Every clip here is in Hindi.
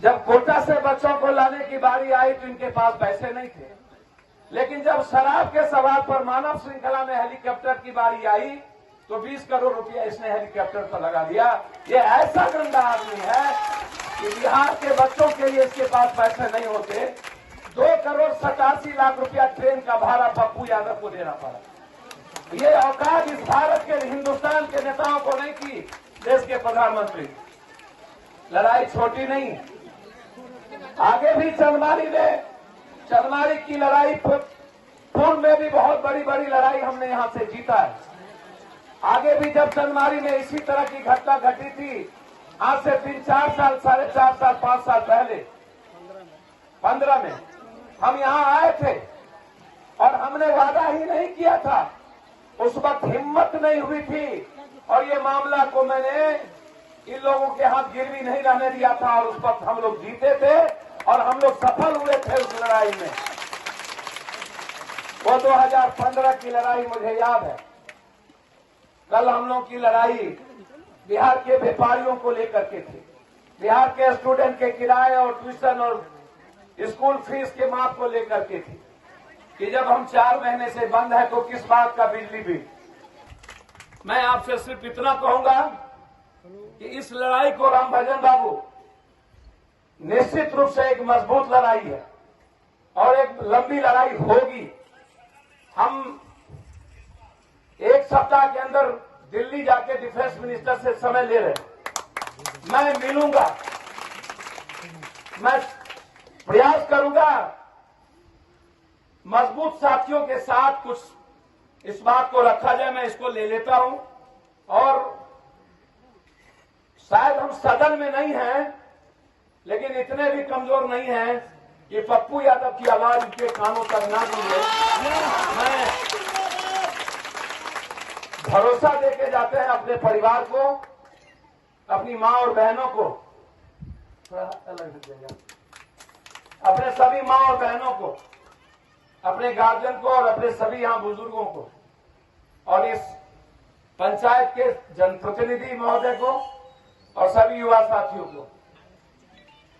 जब कोटा से बच्चों को लाने की बारी आई तो इनके पास पैसे नहीं थे, लेकिन जब शराब के सवाल पर मानव श्रृंखला में हेलीकॉप्टर की बारी आई तो 20 करोड़ रुपया इसने हेलीकॉप्टर पर लगा दिया। ये ऐसा गंदा आदमी है कि बिहार के बच्चों के लिए इसके पास पैसे नहीं होते। 2,87,00,000 रुपया ट्रेन का भाड़ा पप्पू यादव को देना पड़ा। ये औकात इस भारत के, हिंदुस्तान के नेताओं को नहीं की। देश के प्रधानमंत्री, लड़ाई छोटी नहीं। आगे भी चंदमारी की लड़ाई, पूर्व में भी बहुत बड़ी बड़ी लड़ाई हमने यहां से जीता है। आगे भी जब चंदमारी में इसी तरह की घटना घटी थी, आज से 3-4 साल, 4.5 साल, 5 साल पहले, 15 में हम यहां आए थे और हमने वादा ही नहीं किया था। उस वक्त हिम्मत नहीं हुई थी और ये मामला को मैंने इन लोगों के हाथ गिरवी नहीं रहने दिया था और उस वक्त हम लोग जीते थे और हम लोग सफल हुए थे उस लड़ाई में। वो 2015 की लड़ाई मुझे याद है। कल हम लोग की लड़ाई बिहार के व्यापारियों को लेकर के थी, बिहार के स्टूडेंट के किराए और ट्यूशन और स्कूल फीस के माफ को लेकर के थी कि जब हम 4 महीने से बंद है तो किस बात का बिजली बिल। मैं आपसे सिर्फ इतना कहूंगा कि इस लड़ाई को रामभजन बाबू, निश्चित रूप से एक मजबूत लड़ाई है और एक लंबी लड़ाई होगी। हम 1 सप्ताह के अंदर दिल्ली जाके डिफेंस मिनिस्टर से समय ले रहे हैं। मैं मिलूंगा, मैं प्रयास करूंगा मजबूत साथियों के साथ कुछ इस बात को रखा जाए। मैं इसको ले लेता हूं और शायद हम सदन में नहीं हैं, लेकिन इतने भी कमजोर नहीं हैं कि पप्पू यादव की आवाज के कानों तक ना मिले। मैं भरोसा देके जाते हैं अपने परिवार को, अपनी मां और बहनों को, थोड़ा अलग हट जाएगा, अपने सभी मां और बहनों को, अपने गार्जियन को और अपने सभी यहां बुजुर्गों को और इस पंचायत के जनप्रतिनिधि महोदय को और सभी युवा साथियों को।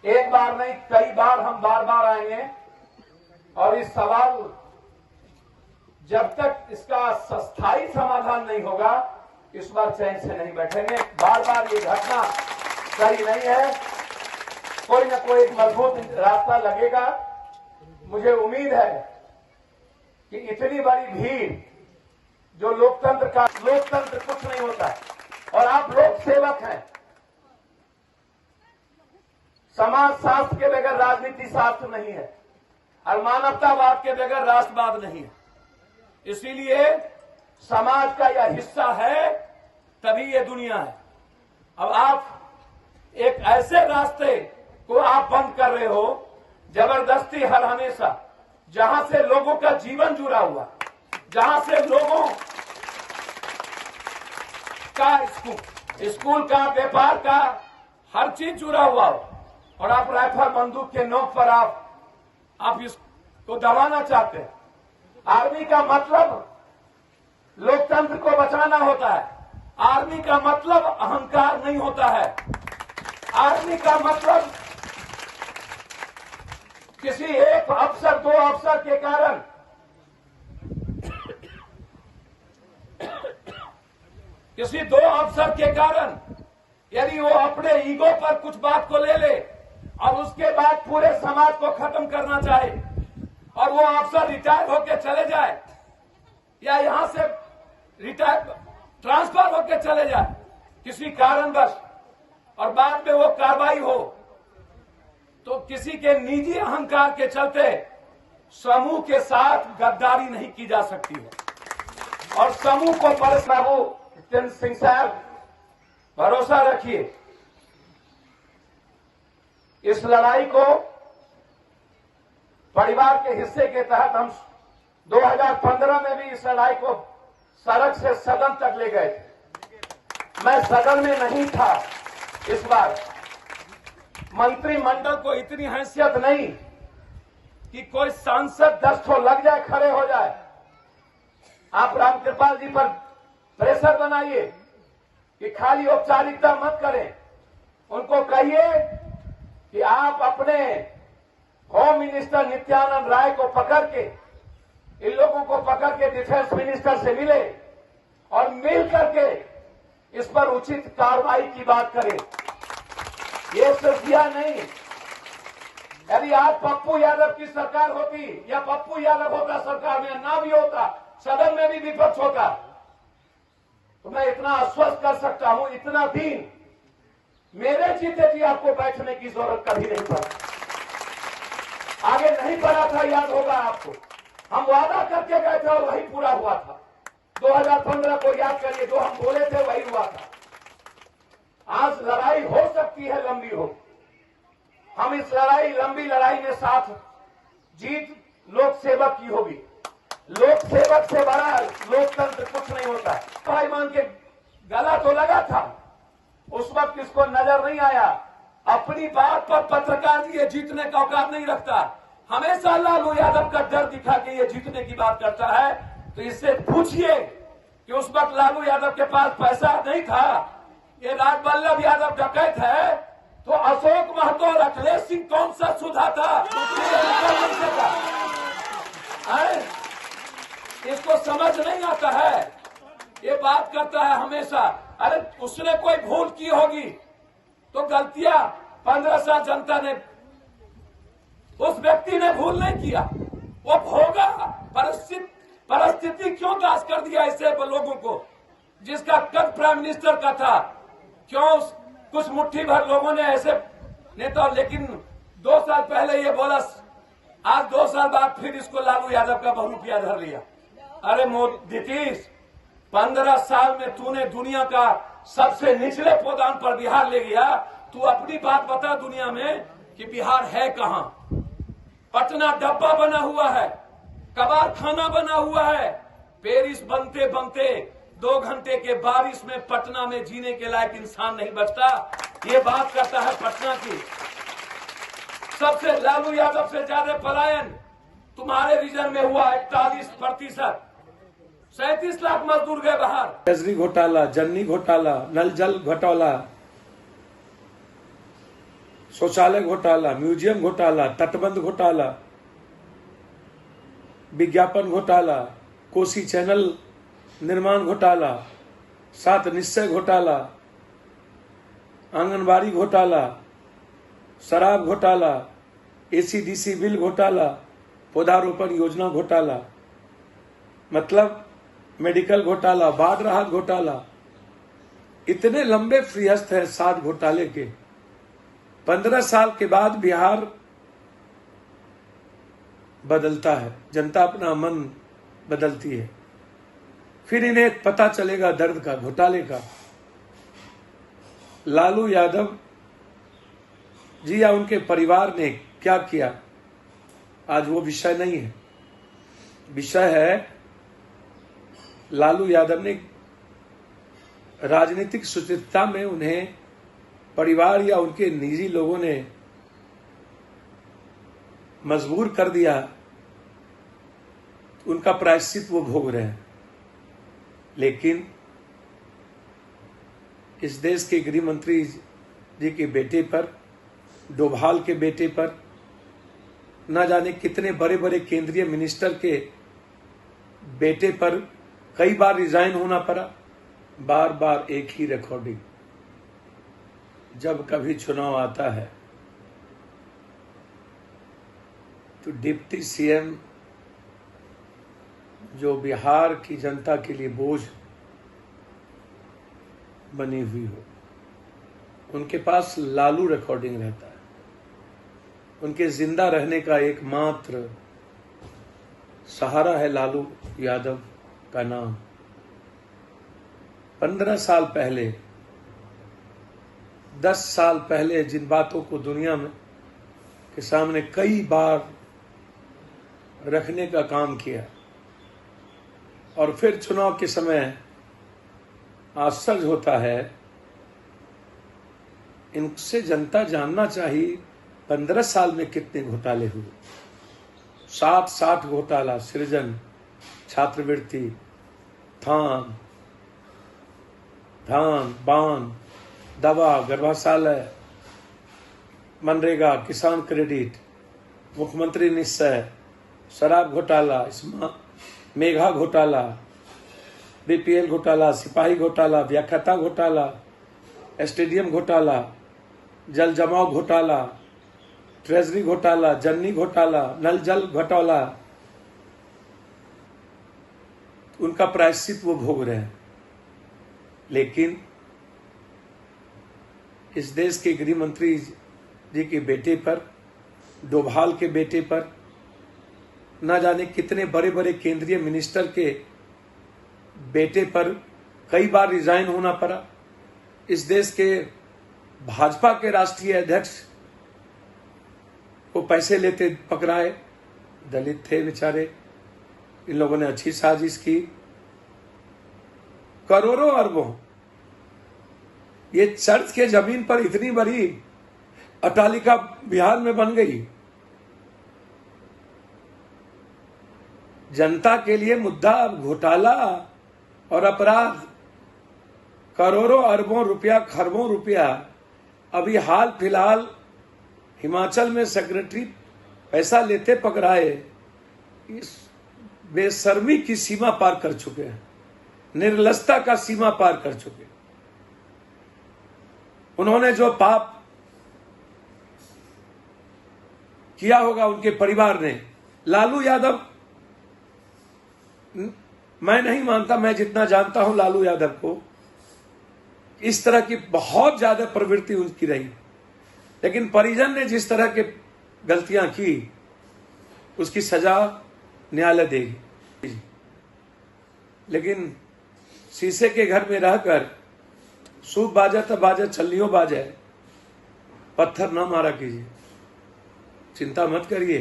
एक बार नहीं, कई बार हम बार आएंगे और इस सवाल जब तक इसका स्थायी समाधान नहीं होगा, इस बार चैन से नहीं बैठेंगे। बार ये घटना सही नहीं है, कोई न कोई एक मजबूत रास्ता लगेगा। मुझे उम्मीद है कि इतनी बड़ी भीड़ जो लोकतंत्र कुछ नहीं होता है और आप लोक सेवक हैं। समाज शास्त्र के बगैर राजनीति शास्त्र नहीं है और मानवतावाद के बगैर राष्ट्रवाद नहीं है। इसीलिए समाज का यह हिस्सा है, तभी ये दुनिया है। अब आप एक ऐसे रास्ते को आप बंद कर रहे हो जबरदस्ती, हर हमेशा, जहां से लोगों का जीवन जुड़ा हुआ, जहां से लोगों का स्कूल का, व्यापार का, हर चीज जुड़ा हुआ हो और आप राइफल बंदूक के नोक पर आप इसको दबाना चाहते हैं। आर्मी का मतलब लोकतंत्र को बचाना होता है। आर्मी का मतलब अहंकार नहीं होता है। आर्मी का मतलब किसी एक अफसर, 2 अफसर के कारण किसी 2 अफसर के कारण यदि वो अपने ईगो पर कुछ बात को ले ले और उसके बाद पूरे समाज को खत्म करना चाहे और वो अफसर रिटायर होकर चले जाए या यहां से ट्रांसफर होकर चले जाए किसी कारणवश और बाद में वो कार्रवाई हो, तो किसी के निजी अहंकार के चलते समूह के साथ गद्दारी नहीं की जा सकती है। और समूह को परस बाबू जितेंद्र सिंह साहब, भरोसा रखिए, इस लड़ाई को परिवार के हिस्से के तहत हम 2015 में भी इस लड़ाई को सड़क से सदन तक ले गए थे। मैं सदन में नहीं था इस बार। मंत्रिमंडल को इतनी हैसियत नहीं कि कोई सांसद 10 ठो लग जाए, खड़े हो जाए। आप रामकृपाल जी पर प्रेशर बनाइए कि खाली औपचारिकता मत करें। उनको कहिए कि आप अपने होम मिनिस्टर नित्यानंद राय को पकड़ के, इन लोगों को पकड़ के डिफेंस मिनिस्टर से मिले और मिल करके इस पर उचित कार्रवाई की बात करें। ये सिर्फ किया नहीं, यदि आज पप्पू यादव की सरकार होती या पप्पू यादव होता सरकार में, ना भी होता, सदन में भी विपक्ष होता, तो मैं इतना आश्वस्त कर सकता हूं, इतना दिन मेरे जीते जी आपको बैठने की जरूरत कभी नहीं पड़ी। आगे नहीं पड़ा था, याद होगा आपको, हम वादा करके गए थे और वही पूरा हुआ था। 2015 को याद करिए, जो हम बोले थे वही हुआ था। आज लड़ाई हो सकती है, लंबी हो, हम इस लंबी लड़ाई में साथ, जीत लोक सेवक की होगी। लोक सेवक से बड़ा लोकतंत्र कुछ नहीं होता है। भाई मान के गला तो लगा था, उस वक्त किसको नजर नहीं आया। अपनी बात पर पत्रकार ये जीतने का औकात नहीं रखता। हमेशा लालू यादव का डर दिखा के ये जीतने की बात करता है। तो इससे पूछिए कि उस वक्त लालू यादव के पास पैसा नहीं था, ये राजवल्लभ यादव डकैत है, तो अशोक महतो और अखिलेश सिंह कौन सा सुधा था? इसको समझ नहीं आता है, ये बात करता है हमेशा। अरे उसने कोई भूल की होगी तो गलतियां 15 साल जनता ने, उस व्यक्ति ने भूल नहीं किया, वो भोगा। परिस्थिति क्यों दास कर दिया ऐसे लोगों को, जिसका कद प्राइम मिनिस्टर का था? क्यों कुछ मुट्ठी भर लोगों ने ऐसे नेता, लेकिन 2 साल पहले ये बोला, आज 2 साल बाद फिर इसको लालू यादव का बहुरूपिया धर लिया। अरे नीतीश, 15 साल में तूने दुनिया का सबसे निचले पौधान पर बिहार ले गया। तू अपनी बात बता दुनिया में कि बिहार है कहां? पटना डब्बा बना हुआ है, कबाड़ खाना बना हुआ है। पेरिस बनते बनते 2 घंटे के बारिश में पटना में जीने के लायक इंसान नहीं बचता। ये बात करता है पटना की। सबसे लालू यादव से ज्यादा पलायन तुम्हारे रीजन में हुआ 41%। 37 लाख मजदूर गए बाहर। ट्रेजरी घोटाला, जन्नी घोटाला, नल जल घोटाला, शौचालय घोटाला, म्यूजियम घोटाला, तटबंध घोटाला, विज्ञापन घोटाला, कोसी चैनल निर्माण घोटाला, 7 निश्चय घोटाला, आंगनबाड़ी घोटाला, शराब घोटाला, एसीडीसी बिल घोटाला, पौधारोपण योजना घोटाला, मतलब मेडिकल घोटाला, बाढ़ राहत घोटाला। इतने लंबे फहरिस्त है 7 घोटाले के। 15 साल के बाद बिहार बदलता है, जनता अपना मन बदलती है, फिर इन्हें पता चलेगा दर्द का, घोटाले का। लालू यादव जी या उनके परिवार ने क्या किया, आज वो विषय नहीं है। विषय है लालू यादव ने राजनीतिक सुचिरता में उन्हें परिवार या उनके निजी लोगों ने मजबूर कर दिया, उनका प्रायश्चित वो भोग रहे हैं। लेकिन इस देश के गृह मंत्री जी के बेटे पर, डोभाल के बेटे पर, न जाने कितने बड़े बड़े केंद्रीय मिनिस्टर के बेटे पर कई बार रिजाइन होना पड़ा। बार बार एक ही रिकॉर्डिंग। जब कभी चुनाव आता है तो डिप्टी सीएम जो बिहार की जनता के लिए बोझ बनी हुई हो, उनके पास लालू रिकॉर्डिंग रहता है। उनके जिंदा रहने का एकमात्र सहारा है लालू यादव का नाम। 15 साल पहले, 10 साल पहले जिन बातों को दुनिया में के सामने कई बार रखने का काम किया, और फिर चुनाव के समय आश्चर्य होता है। इनसे जनता जानना चाहिए 15 साल में कितने घोटाले हुए। 60 घोटाला, सृजन, छात्रवृत्ति, धान, बांध, दवा, गर्भाशय, मनरेगा, किसान क्रेडिट, मुख्यमंत्री निश्चय, शराब घोटाला, मेघा घोटाला, बीपीएल घोटाला, सिपाही घोटाला, व्याख्याता घोटाला, स्टेडियम घोटाला, जल जमाव घोटाला, ट्रेजरी घोटाला, जन्नी घोटाला, नल जल घोटाला, उनका प्रायश्चित वो भोग रहे हैं। लेकिन इस देश के गृह मंत्री जी के बेटे पर, डोभाल के बेटे पर, न जाने कितने बड़े बड़े केंद्रीय मिनिस्टर के बेटे पर कई बार रिजाइन होना पड़ा। इस देश के भाजपा के राष्ट्रीय अध्यक्ष को पैसे लेते पकड़ाए, दलित थे बेचारे। इन लोगों ने अच्छी साजिश की, करोड़ों अरबों ये चर्च के जमीन पर इतनी बड़ी अट्टालिका बिहार में बन गई। जनता के लिए मुद्दा घोटाला और अपराध, करोड़ों अरबों रुपया, खरबों रुपया। अभी हाल फिलहाल हिमाचल में सेक्रेटरी पैसा लेते पकड़ाए। इस बेशर्मी की सीमा पार कर चुके हैं, निर्लजता का सीमा पार कर चुके। उन्होंने जो पाप किया होगा उनके परिवार ने, लालू यादव, मैं नहीं मानता, मैं जितना जानता हूं लालू यादव को, इस तरह की बहुत ज्यादा प्रवृत्ति उनकी रही। लेकिन परिजन ने जिस तरह के गलतियां की उसकी सजा न्यायालय देगी। लेकिन शीशे के घर में रहकर सूप बाजा तब बाजा, छल्लियों बाजा, पत्थर न मारा कीजिए, चिंता मत करिए।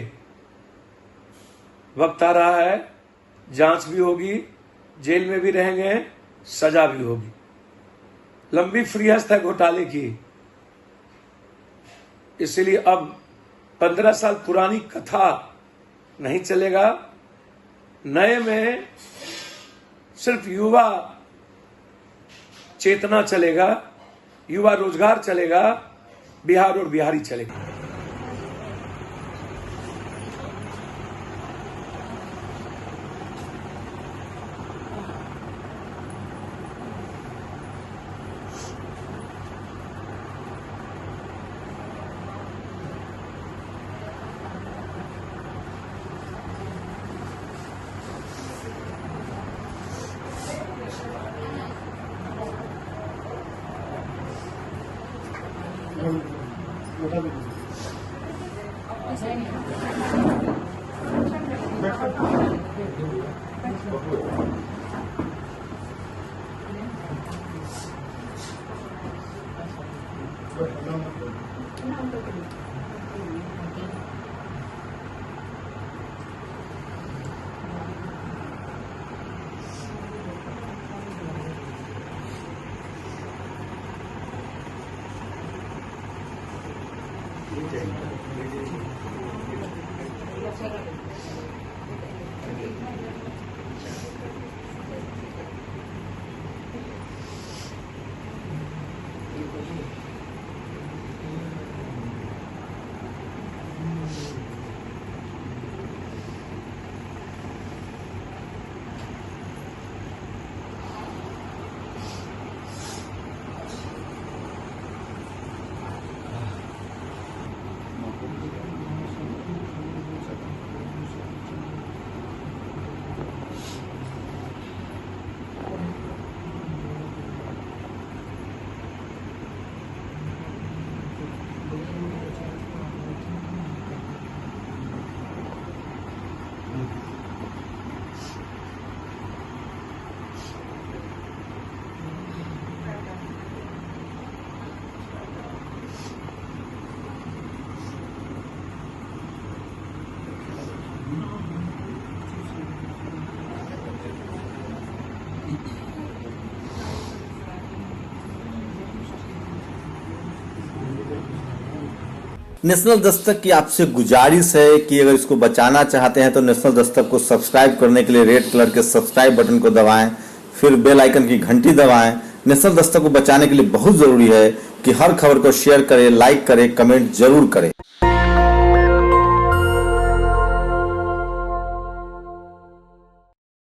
वक्त आ रहा है, जांच भी होगी, जेल में भी रहेंगे, सजा भी होगी। लंबी फरियाद है घोटाले की, इसलिए अब 15 साल पुरानी कथा नहीं चलेगा। नए में सिर्फ युवा चेतना चलेगा, युवा रोजगार चलेगा, बिहार और बिहारी चलेगा। नेशनल दस्तक की आपसे गुजारिश है कि अगर इसको बचाना चाहते हैं तो नेशनल दस्तक को सब्सक्राइब करने के लिए रेड कलर के सब्सक्राइब बटन को दबाएं, फिर बेल आइकन की घंटी दबाएं। नेशनल दस्तक को बचाने के लिए बहुत जरूरी है कि हर खबर को शेयर करें, लाइक करें, कमेंट जरूर करें।